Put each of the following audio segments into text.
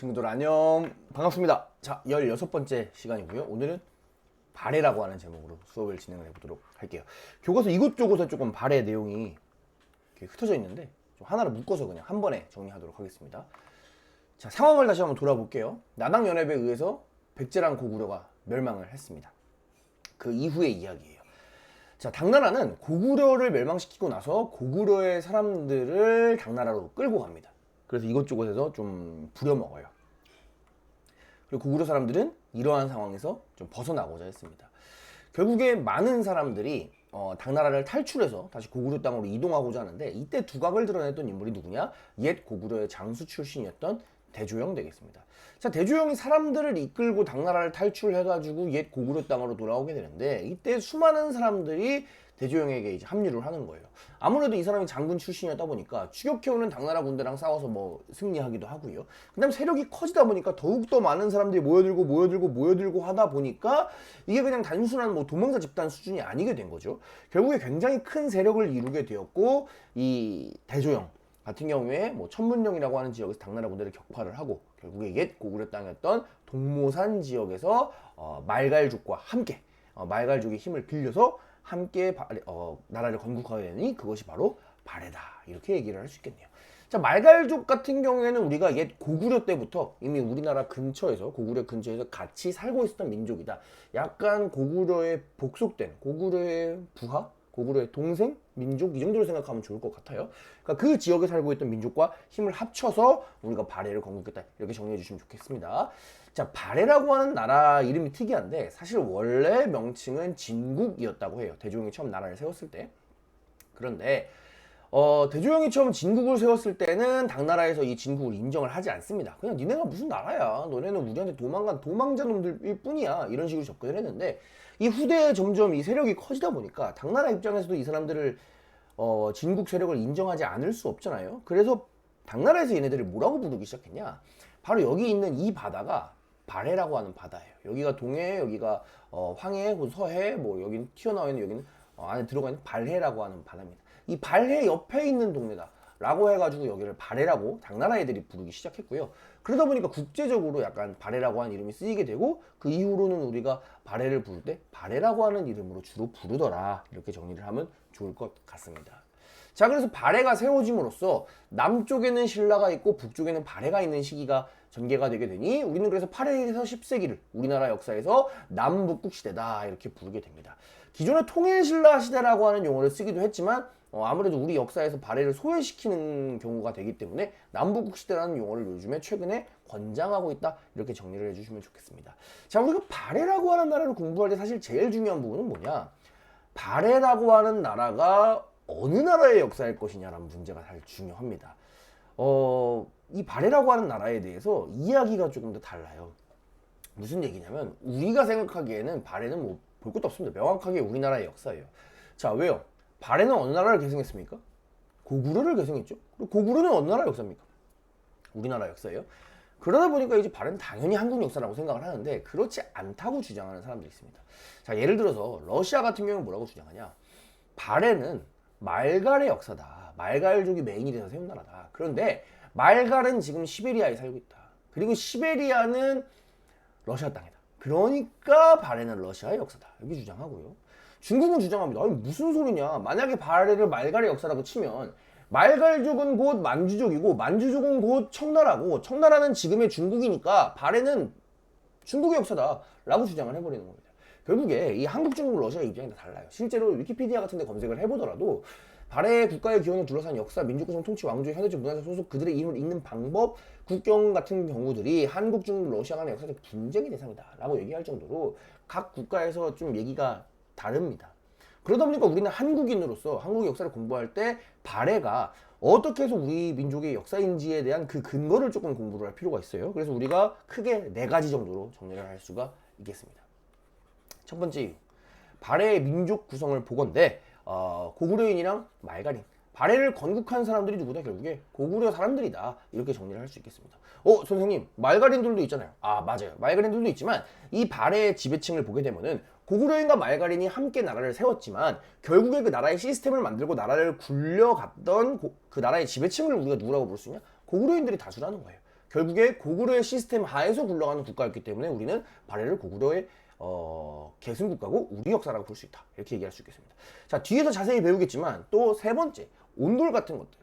친구들 안녕, 반갑습니다. 자, 16번째 시간이고요. 오늘은 발해라고 하는 제목으로 수업을 진행을 해보도록 할게요. 교과서 이곳저곳에 조금 발해 내용이 이렇게 흩어져 있는데 좀 하나를 묶어서 그냥 한 번에 정리하도록 하겠습니다. 자, 상황을 다시 한번 돌아볼게요. 나당연합에 의해서 백제랑 고구려가 멸망을 했습니다. 그 이후의 이야기예요. 자, 당나라는 고구려를 멸망시키고 나서 고구려의 사람들을 당나라로 끌고 갑니다. 그래서 이곳저곳에서 좀 부려먹어요. 그리고 고구려 사람들은 이러한 상황에서 좀 벗어나고자 했습니다. 결국에 많은 사람들이 당나라를 탈출해서 다시 고구려 땅으로 이동하고자 하는데, 이때 두각을 드러냈던 인물이 누구냐? 옛 고구려의 장수 출신이었던 대조영 되겠습니다. 자, 대조영이 사람들을 이끌고 당나라를 탈출해가지고 옛 고구려 땅으로 돌아오게 되는데, 이때 수많은 사람들이 대조영에게 이제 합류를 하는 거예요. 아무래도 이 사람이 장군 출신이었다 보니까 추격해오는 당나라 군대랑 싸워서 뭐 승리하기도 하고요. 그 다음 세력이 커지다 보니까 더욱더 많은 사람들이 모여들고 하다 보니까 이게 그냥 단순한 뭐 도망자 집단 수준이 아니게 된 거죠. 결국에 굉장히 큰 세력을 이루게 되었고, 이 대조영 같은 경우에 뭐 천문령이라고 하는 지역에서 당나라 군대를 격파를 하고, 결국에 옛 고구려 땅이었던 동모산 지역에서 말갈족과 함께 말갈족의 힘을 빌려서 함께 나라를 건국하게 되니 그것이 바로 발해다, 이렇게 얘기를 할 수 있겠네요. 자, 말갈족 같은 경우에는 우리가 옛 고구려 때부터 이미 우리나라 근처에서, 고구려 근처에서 같이 살고 있었던 민족이다. 약간 고구려에 복속된, 고구려의 부하? 고구려의 동생? 민족? 이 정도로 생각하면 좋을 것 같아요. 그러니까 그 지역에 살고 있던 민족과 힘을 합쳐서 우리가 발해를 건국했다, 이렇게 정리해 주시면 좋겠습니다. 자, 발해라고 하는 나라 이름이 특이한데 사실 원래 명칭은 진국이었다고 해요. 대조영이 처음 나라를 세웠을 때. 그런데 대조영이 처음 진국을 세웠을 때는 당나라에서 이 진국을 인정을 하지 않습니다. 그냥 니네가 무슨 나라야, 너네는 우리한테 도망간 도망자 놈들일 뿐이야, 이런 식으로 접근을 했는데, 이 후대에 점점 이 세력이 커지다 보니까 당나라 입장에서도 이 사람들을 진국 세력을 인정하지 않을 수 없잖아요. 그래서 당나라에서 얘네들을 뭐라고 부르기 시작했냐, 바로 여기 있는 이 바다가 발해라고 하는 바다예요. 여기가 동해, 여기가 황해, 서해, 뭐 여기는 튀어나와 있는, 여기는 안에 들어가 있는 발해라고 하는 바다입니다. 이 발해 옆에 있는 동네다 라고 해가지고 여기를 발해라고 당나라 애들이 부르기 시작했고요. 그러다 보니까 국제적으로 약간 발해라고 하는 이름이 쓰이게 되고, 그 이후로는 우리가 발해를 부를 때 발해라고 하는 이름으로 주로 부르더라, 이렇게 정리를 하면 좋을 것 같습니다. 자, 그래서 발해가 세워짐으로써 남쪽에는 신라가 있고 북쪽에는 발해가 있는 시기가 전개가 되게 되니, 우리는 그래서 8세기에서 10세기를 우리나라 역사에서 남북국 시대다, 이렇게 부르게 됩니다. 기존의 통일신라 시대라고 하는 용어를 쓰기도 했지만 아무래도 우리 역사에서 발해를 소외시키는 경우가 되기 때문에 남북국 시대라는 용어를 요즘에 최근에 권장하고 있다, 이렇게 정리를 해주시면 좋겠습니다. 자, 우리가 발해라고 하는 나라를 공부할 때 사실 제일 중요한 부분은 뭐냐, 발해라고 하는 나라가 어느 나라의 역사일 것이냐라는 문제가 사실 중요합니다. 이 발해라고 하는 나라에 대해서 이야기가 조금 더 달라요. 무슨 얘기냐면, 우리가 생각하기에는 발해는 뭐 볼 것도 없습니다. 명확하게 우리나라의 역사예요. 자, 왜요? 발해는 어느 나라를 계승했습니까? 고구려를 계승했죠. 그리고 고구려는 어느 나라 역사입니까? 우리나라 역사예요. 그러다 보니까 이제 발해는 당연히 한국 역사라고 생각을 하는데, 그렇지 않다고 주장하는 사람들이 있습니다. 자, 예를 들어서 러시아 같은 경우는 뭐라고 주장하냐, 발해는 말갈의 역사다, 말갈족이 메인이 돼서 세운 나라다. 그런데 말갈은 지금 시베리아에 살고 있다. 그리고 시베리아는 러시아 땅이다. 그러니까 발해는 러시아의 역사다, 이렇게 주장하고요. 중국은 주장합니다. 아니, 무슨 소리냐, 만약에 발해를 말갈의 역사라고 치면 말갈족은 곧 만주족이고 만주족은 곧 청나라고, 청나라는 지금의 중국이니까 발해는 중국의 역사다 라고 주장을 해버리는 겁니다. 결국에 이 한국, 중국, 러시아 입장이 다 달라요. 실제로 위키피디아 같은 데 검색을 해보더라도 발해 국가의 기원을 둘러싼 역사, 민족 구성, 통치, 왕조의 현대적 문화적 소속, 그들의 이름을 읽는 방법, 국경 같은 경우들이 한국, 중국, 러시아 간의 역사적 분쟁의 대상이다 라고 얘기할 정도로 각 국가에서 좀 얘기가 다릅니다. 그러다 보니까 우리는 한국인으로서 한국의 역사를 공부할 때 발해가 어떻게 해서 우리 민족의 역사인지에 대한 그 근거를 조금 공부를 할 필요가 있어요. 그래서 우리가 크게 4가지 정도로 정리를 할 수가 있겠습니다. 첫 번째 이유, 발해의 민족 구성을 보건대 고구려인이랑 말갈인, 발해를 건국한 사람들이 누구다? 결국에 고구려 사람들이다, 이렇게 정리를 할 수 있겠습니다. 선생님, 말갈인들도 있잖아요. 맞아요, 말갈인들도 있지만 이 발해의 지배층을 보게 되면은 고구려인과 말갈인이 함께 나라를 세웠지만 결국에 그 나라의 시스템을 만들고 나라를 굴려갔던 그 나라의 지배층을 우리가 누구라고 부를 수 있냐? 고구려인들이 다수라는 거예요. 결국에 고구려의 시스템 하에서 굴러가는 국가였기 때문에 우리는 발해를 고구려의 계승국가고 우리 역사라고 볼 수 있다. 이렇게 얘기할 수 있겠습니다. 자, 뒤에서 자세히 배우겠지만 또 세 번째, 온돌 같은 것들.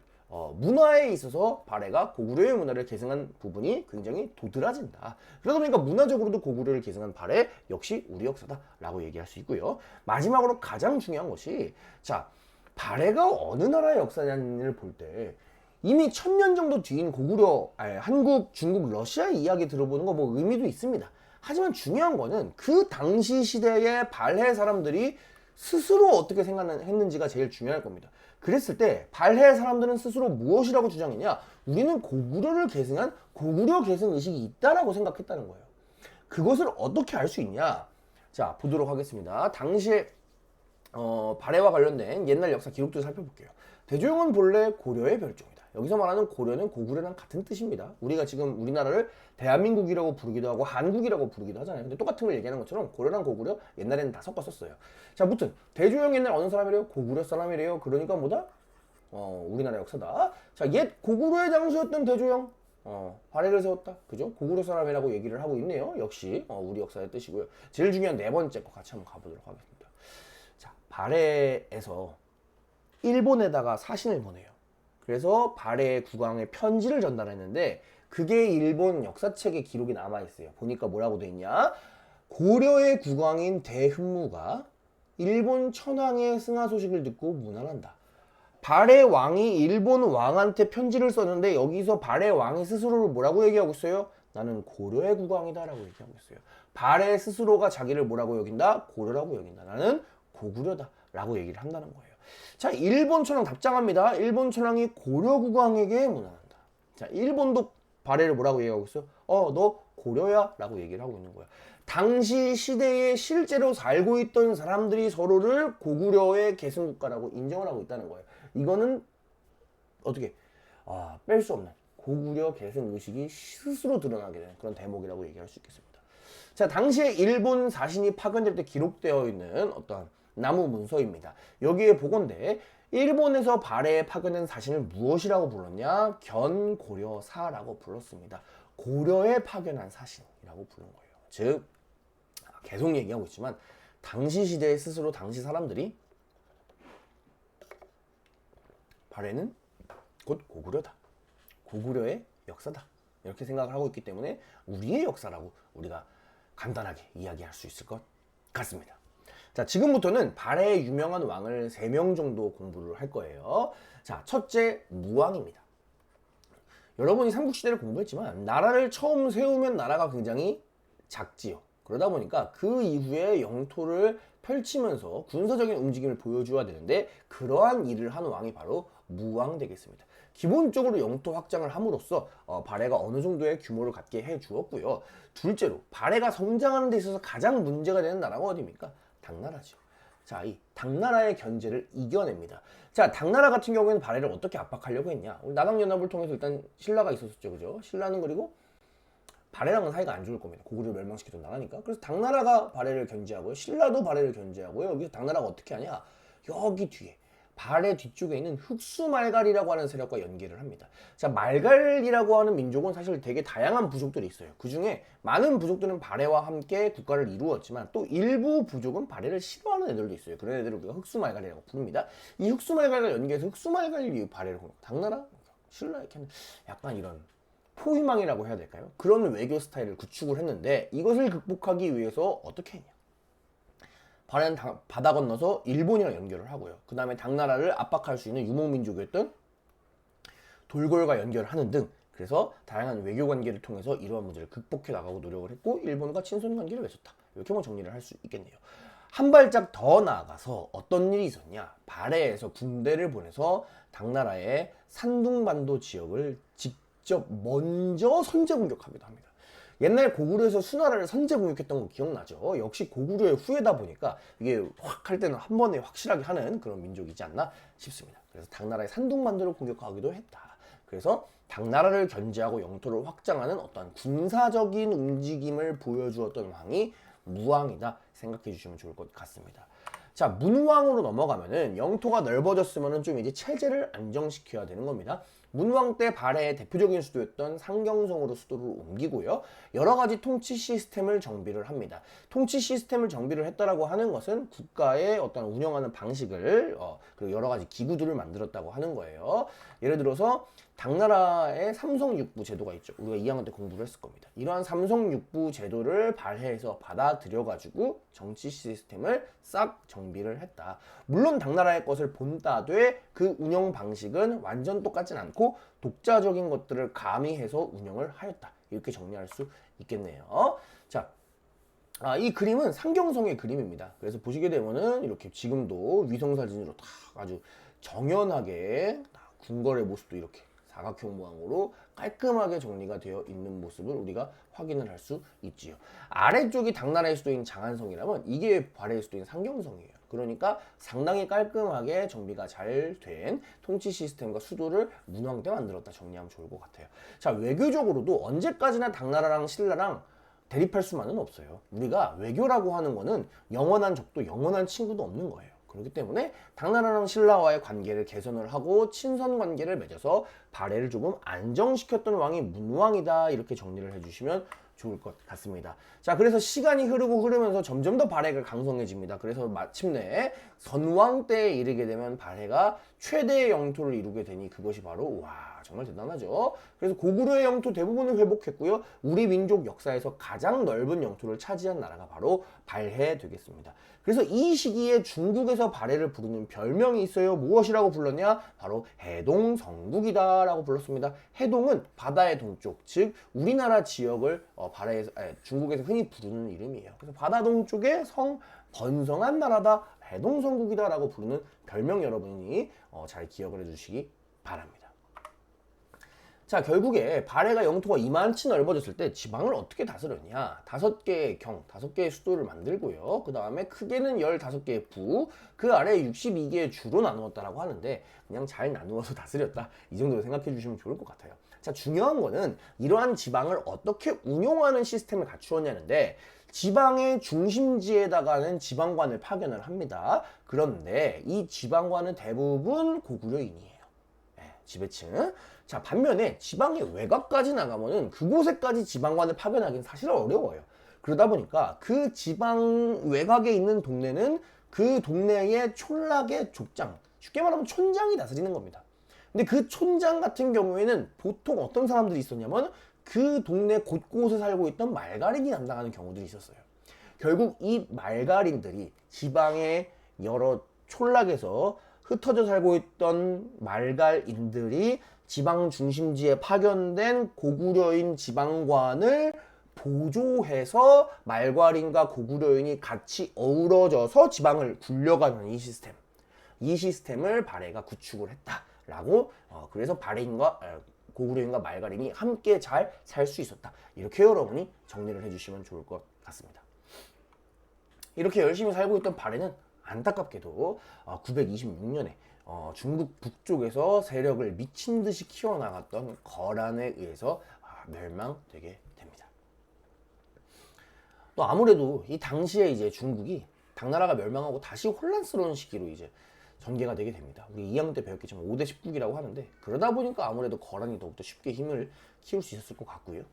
문화에 있어서 발해가 고구려의 문화를 계승한 부분이 굉장히 도드라진다. 그러다 보니까 문화적으로도 고구려를 계승한 발해 역시 우리 역사다라고 얘기할 수 있고요. 마지막으로 가장 중요한 것이 자, 발해가 어느 나라의 역사냐를 볼 때 이미 1000년 정도 뒤인 고구려, 한국, 중국, 러시아 이야기 들어보는 거 뭐 의미도 있습니다. 하지만 중요한 거는 그 당시 시대의 발해 사람들이 스스로 어떻게 생각했는지가 제일 중요할 겁니다. 그랬을 때 발해 사람들은 스스로 무엇이라고 주장했냐? 우리는 고구려를 계승한 고구려 계승 의식이 있다라고 생각했다는 거예요. 그것을 어떻게 알 수 있냐? 자, 보도록 하겠습니다. 당시에 발해와 관련된 옛날 역사 기록들을 살펴볼게요. 대조영은 본래 고려의 별종이다. 여기서 말하는 고려는 고구려랑 같은 뜻입니다. 우리가 지금 우리나라를 대한민국이라고 부르기도 하고 한국이라고 부르기도 하잖아요. 근데 똑같은 걸 얘기하는 것처럼 고려랑 고구려 옛날에는 다 섞었었어요. 자, 무튼 대조영 옛날 어느 사람이래요? 고구려 사람이래요. 그러니까 뭐다? 우리나라 역사다. 자, 옛 고구려의 장수였던 대조영 발해를 세웠다. 그죠? 고구려 사람이라고 얘기를 하고 있네요. 역시 우리 역사의 뜻이고요. 제일 중요한 네 번째 거 같이 한번 가보도록 하겠습니다. 자, 발해에서 일본에다가 사신을 보내요. 그래서 발해 국왕에 편지를 전달했는데 그게 일본 역사책에 기록이 남아있어요. 보니까 뭐라고 돼 있냐? 고려의 국왕인 대흠무가 일본 천황의 승하 소식을 듣고 문안한다. 발해 왕이 일본 왕한테 편지를 썼는데 여기서 발해 왕이 스스로를 뭐라고 얘기하고 있어요? 나는 고려의 국왕이다 라고 얘기하고 있어요. 발해 스스로가 자기를 뭐라고 여긴다? 고려라고 여긴다. 나는 고구려다 라고 얘기를 한다는 거예요. 자, 일본 천황 답장합니다. 일본 천황이 고려 국왕에게 문안한다. 자, 일본도 발해를 뭐라고 얘기하고 있어? 너 고려야? 라고 얘기를 하고 있는 거야. 당시 시대에 실제로 살고 있던 사람들이 서로를 고구려의 계승국가라고 인정을 하고 있다는 거예요. 이거는 어떻게 뺄 수 없는 고구려 계승 의식이 스스로 드러나게 되는 그런 대목이라고 얘기할 수 있겠습니다. 자, 당시에 일본 사신이 파견될 때 기록되어 있는 어떤 나무 문서입니다. 여기에 보건대 일본에서 발해에 파견된 사신을 무엇이라고 불렀냐? 견고려사라고 불렀습니다. 고려에 파견한 사신이라고 부른 거예요. 즉 계속 얘기하고 있지만 당시 시대에 스스로 당시 사람들이 발해는 곧 고구려다. 고구려의 역사다. 이렇게 생각을 하고 있기 때문에 우리의 역사라고 우리가 간단하게 이야기할 수 있을 것 같습니다. 자, 지금부터는 발해의 유명한 왕을 3명 정도 공부를 할 거예요. 자, 첫째 무왕입니다. 여러분이 삼국시대를 공부했지만 나라를 처음 세우면 나라가 굉장히 작지요. 그러다 보니까 그 이후에 영토를 펼치면서 군사적인 움직임을 보여줘야 되는데 그러한 일을 한 왕이 바로 무왕 되겠습니다. 기본적으로 영토 확장을 함으로써 발해가 어느 정도의 규모를 갖게 해주었고요. 둘째로 발해가 성장하는 데 있어서 가장 문제가 되는 나라가 어디입니까? 당나라죠. 자, 이 당나라의 견제를 이겨냅니다. 자, 당나라 같은 경우에는 발해를 어떻게 압박하려고 했냐? 나강연합을 통해서 일단 신라가 있었죠, 그죠? 신라는 그리고 발해랑은 사이가 안 좋을 겁니다. 고구려를 멸망시키던 나라니까. 그래서 당나라가 발해를 견제하고요. 신라도 발해를 견제하고요. 여기서 당나라가 어떻게 하냐? 여기 뒤에 발해 뒤쪽에 있는 흑수말갈이라고 하는 세력과 연계를 합니다. 자, 말갈이라고 하는 민족은 사실 되게 다양한 부족들이 있어요. 그 중에 많은 부족들은 발해와 함께 국가를 이루었지만 또 일부 부족은 발해를 싫어하는 애들도 있어요. 그런 애들을 우리가 흑수말갈이라고 부릅니다. 이 흑수말갈과 연계해서 흑수말갈 이후 발해를 당나라, 신라 이렇게 하는 약간 이런 포위망이라고 해야 될까요? 그런 외교 스타일을 구축을 했는데 이것을 극복하기 위해서 어떻게 했냐? 발해는 바다 건너서 일본이랑 연결을 하고요. 그 다음에 당나라를 압박할 수 있는 유목민족이었던 돌궐과 연결을 하는 등 그래서 다양한 외교 관계를 통해서 이러한 문제를 극복해 나가고 노력을 했고 일본과 친선 관계를 맺었다. 이렇게만 정리를 할 수 있겠네요. 한 발짝 더 나아가서 어떤 일이 있었냐? 발해에서 군대를 보내서 당나라의 산둥반도 지역을 직접 먼저 선제 공격하기도 합니다. 옛날 고구려에서 수나라를 선제 공격했던 거 기억나죠? 역시 고구려의 후예다 보니까 이게 확 할 때는 한 번에 확실하게 하는 그런 민족이지 않나 싶습니다. 그래서 당나라의 산둥반도를 공격하기도 했다. 그래서 당나라를 견제하고 영토를 확장하는 어떤 군사적인 움직임을 보여주었던 왕이 무왕이다 생각해 주시면 좋을 것 같습니다. 자, 문왕으로 넘어가면은 영토가 넓어졌으면은 좀 이제 체제를 안정시켜야 되는 겁니다. 문왕 때 발해의 대표적인 수도였던 상경성으로 수도를 옮기고요. 여러 가지 통치 시스템을 정비를 합니다. 통치 시스템을 정비를 했다라고 하는 것은 국가의 어떤 운영하는 방식을 그리고 여러 가지 기구들을 만들었다고 하는 거예요. 예를 들어서 당나라의 삼성육부 제도가 있죠. 우리가 2학년 때 공부를 했을 겁니다. 이러한 삼성육부 제도를 발해해서 받아들여가지고 정치 시스템을 싹 정비를 했다. 물론 당나라의 것을 본따되 그 운영 방식은 완전 똑같진 않고 독자적인 것들을 가미해서 운영을 하였다. 이렇게 정리할 수 있겠네요. 자, 이 그림은 상경성의 그림입니다. 그래서 보시게 되면은 이렇게 지금도 위성사진으로 다 아주 정연하게 궁궐의 모습도 이렇게 사각형 모양으로 깔끔하게 정리가 되어 있는 모습을 우리가 확인을 할 수 있지요. 아래쪽이 당나라의 수도인 장안성이라면 이게 발해의 수도인 상경성이에요. 그러니까 상당히 깔끔하게 정비가 잘 된 통치 시스템과 수도를 문왕 때 만들었다 정리하면 좋을 것 같아요. 자, 외교적으로도 언제까지나 당나라랑 신라랑 대립할 수만은 없어요. 우리가 외교라고 하는 거는 영원한 적도 영원한 친구도 없는 거예요. 그렇기 때문에 당나라랑 신라와의 관계를 개선을 하고 친선 관계를 맺어서 발해를 조금 안정시켰던 왕이 문왕이다 이렇게 정리를 해주시면 좋을 것 같습니다. 자, 그래서 시간이 흐르면서 점점 더 발해가 강성해집니다. 그래서 마침내 선왕 때에 이르게 되면 발해가 최대의 영토를 이루게 되니 그것이 바로 정말 대단하죠. 그래서 고구려의 영토 대부분을 회복했고요. 우리 민족 역사에서 가장 넓은 영토를 차지한 나라가 바로 발해 되겠습니다. 그래서 이 시기에 중국에서 발해를 부르는 별명이 있어요. 무엇이라고 불렀냐? 바로 해동성국이다 라고 불렀습니다. 해동은 바다의 동쪽, 즉 우리나라 지역을 중국에서 흔히 부르는 이름이에요. 그래서 바다 동쪽에 번성한 나라다, 해동성국이다 라고 부르는 별명 여러분이 잘 기억을 해주시기 바랍니다. 자, 결국에 발해가 영토가 이만치 넓어졌을 때 지방을 어떻게 다스렸냐? 5개의 경, 5개의 수도를 만들고요. 그 다음에 크게는 15개의 부, 그 아래 62개의 주로 나누었다라고 하는데 그냥 잘 나누어서 다스렸다. 이 정도로 생각해 주시면 좋을 것 같아요. 자, 중요한 거는 이러한 지방을 어떻게 운용하는 시스템을 갖추었냐는데 지방의 중심지에다가는 지방관을 파견을 합니다. 그런데 이 지방관은 대부분 고구려인이에요. 지배층. 자, 반면에 지방의 외곽까지 나가면은 그곳에까지 지방관을 파견하기는 사실 어려워요. 그러다 보니까 그 지방 외곽에 있는 동네는 그 동네의 촌락의 족장, 쉽게 말하면 촌장이 다스리는 겁니다. 근데 그 촌장 같은 경우에는 보통 어떤 사람들이 있었냐면 그 동네 곳곳에 살고 있던 말갈인이 담당하는 경우들이 있었어요. 결국 이 말갈인들이 지방의 여러 촌락에서 흩어져 살고 있던 말갈인들이 지방 중심지에 파견된 고구려인 지방관을 보조해서 말갈인과 고구려인이 같이 어우러져서 지방을 굴려가는 이 시스템을 발해가 구축을 했다라고 그래서 고구려인과 말갈인이 함께 잘 살 수 있었다. 이렇게 여러분이 정리를 해주시면 좋을 것 같습니다. 이렇게 열심히 살고 있던 발해는 안타깝게도 926년에 중국 북쪽에서 세력을 미친 듯이 키워나갔던 거란에 의해서 멸망되게 됩니다. 또 아무래도 이 당시에 이제 중국이 당나라가 멸망하고 다시 혼란스러운 시기로 이제 전개가 되게 됩니다. 우리 2학년 때 배웠겠지만 5대 19기라고 하는데 그러다 보니까 아무래도 거란이 더욱더 쉽게 힘을 키울 수 있었을 것 같고요.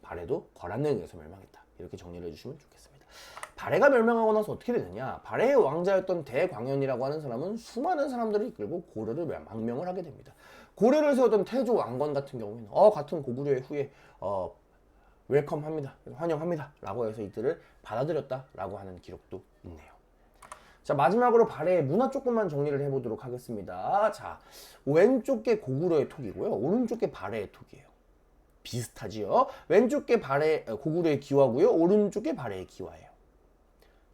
발해도 거란에 의해서 멸망했다. 이렇게 정리를 해주시면 좋겠습니다. 발해가 멸망하고 나서 어떻게 되느냐? 발해의 왕자였던 대광현이라고 하는 사람은 수많은 사람들을 이끌고 고려를 망명을 하게 됩니다. 고려를 세웠던 태조 왕건 같은 경우에는 같은 고구려의 후에 웰컴합니다. 환영합니다. 라고 해서 이들을 받아들였다 라고 하는 기록도 있네요. 자, 마지막으로 발해의 문화 조금만 정리를 해보도록 하겠습니다. 자, 왼쪽 게 고구려의 톡이고요. 오른쪽 게 발해의 톡이에요. 비슷하지요? 왼쪽 게 고구려의 기와고요. 오른쪽 게 발해의 기와예요.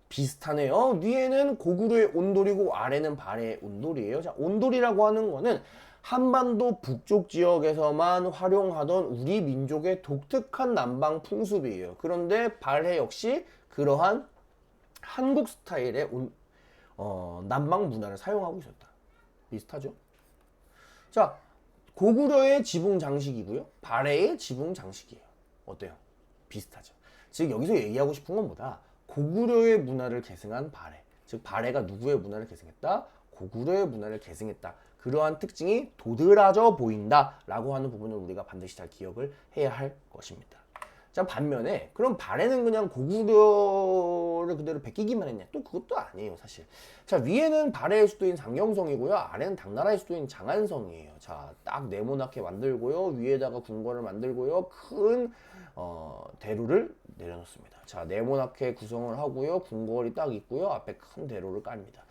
비슷하네요. 위에는 고구려의 온돌이고 아래는 발해의 온돌이에요. 자, 온돌이라고 하는 거는 한반도 북쪽 지역에서만 활용하던 우리 민족의 독특한 남방 풍습이에요. 그런데 발해 역시 그러한 한국 스타일의 남방 문화를 사용하고 있었다. 비슷하죠? 자, 고구려의 지붕 장식이고요. 발해의 지붕 장식이에요. 어때요? 비슷하죠? 즉 여기서 얘기하고 싶은 건 뭐다? 고구려의 문화를 계승한 발해. 즉 발해가 누구의 문화를 계승했다? 고구려의 문화를 계승했다. 그러한 특징이 도드라져 보인다라고 하는 부분을 우리가 반드시 잘 기억을 해야 할 것입니다. 자, 반면에 그럼 발에는 그냥 고구려를 그대로 베끼기만 했냐? 또 그것도 아니에요, 사실. 자, 위에는 발해의 수도인 상경성이고요, 아래는 당나라의 수도인 장안성이에요. 자, 딱 네모나게 만들고요, 위에다가 궁궐을 만들고요, 큰 대로를 내려놓습니다. 자, 네모나게 구성을 하고요, 궁궐이 딱 있고요, 앞에 큰 대로를 깔입니다.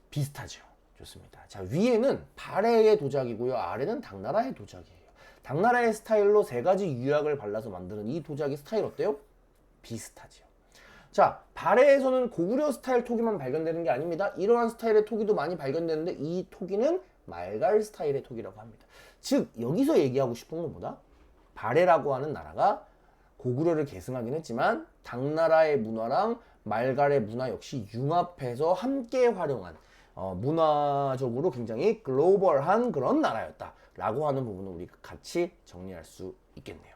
비슷하죠. 좋습니다. 자, 위에는 발해의 도자기고요, 아래는 당나라의 도자기예요. 당나라의 스타일로 세 가지 유약을 발라서 만드는 이 도자기 스타일 어때요? 비슷하죠. 자, 발해에서는 고구려 스타일 토기만 발견되는 게 아닙니다. 이러한 스타일의 토기도 많이 발견되는데 이 토기는 말갈 스타일의 토기라고 합니다. 즉, 여기서 얘기하고 싶은 건 뭐다? 발해라고 하는 나라가 고구려를 계승하긴 했지만 당나라의 문화랑 말갈의 문화 역시 융합해서 함께 활용한 문화적으로 굉장히 글로벌한 그런 나라였다라고 하는 부분을 우리가 같이 정리할 수 있겠네요.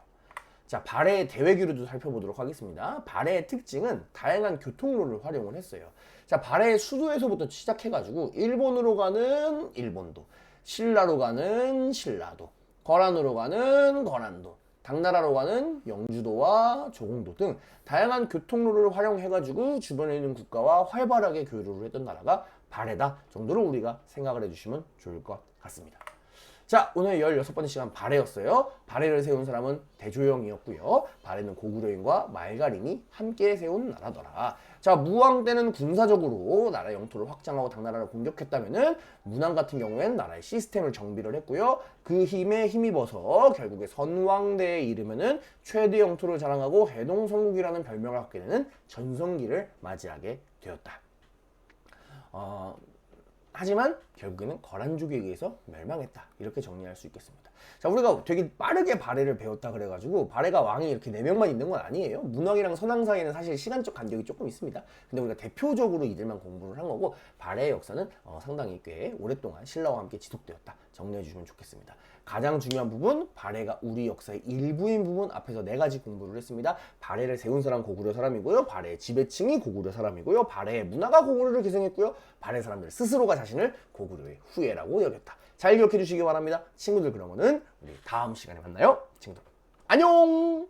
자, 발해의 대외교류도 살펴보도록 하겠습니다. 발해의 특징은 다양한 교통로를 활용을 했어요. 자, 발해의 수도에서부터 시작해가지고 일본으로 가는 일본도, 신라로 가는 신라도, 거란으로 가는 거란도, 당나라로 가는 영주도와 조공도 등 다양한 교통로를 활용해가지고 주변에 있는 국가와 활발하게 교류를 했던 나라가 발해다 정도로 우리가 생각을 해주시면 좋을 것 같습니다. 자, 오늘 16번째 시간 발해였어요. 발해를 세운 사람은 대조영이었고요. 발해는 고구려인과 말갈인이 함께 세운 나라더라. 자, 무왕 때는 군사적으로 나라 영토를 확장하고 당나라를 공격했다면은 문왕 같은 경우에는 나라의 시스템을 정비를 했고요. 그 힘에 힘입어서 결국에 선왕대에 이르면은 최대 영토를 자랑하고 해동성국이라는 별명을 갖게 되는 전성기를 맞이하게 되었다. 하지만 결국에는 거란족에 의해서 멸망했다. 이렇게 정리할 수 있겠습니다. 자, 우리가 되게 빠르게 발해를 배웠다 그래가지고 발해가 왕이 이렇게 4명만 있는 건 아니에요. 문왕이랑 선왕 사이에는 사실 시간적 간격이 조금 있습니다. 근데 우리가 대표적으로 이들만 공부를 한 거고 발해의 역사는 상당히 꽤 오랫동안 신라와 함께 지속되었다. 정리해 주시면 좋겠습니다. 가장 중요한 부분, 발해가 우리 역사의 일부인 부분 앞에서 4가지 공부를 했습니다. 발해를 세운 사람 고구려 사람이고요. 발해의 지배층이 고구려 사람이고요. 발해의 문화가 고구려를 계승했고요. 발해 사람들 스스로가 자신을 고구려의 후예라고 여겼다. 잘 기억해 주시기 바랍니다. 친구들, 그러면은 우리 다음 시간에 만나요. 친구들, 안녕!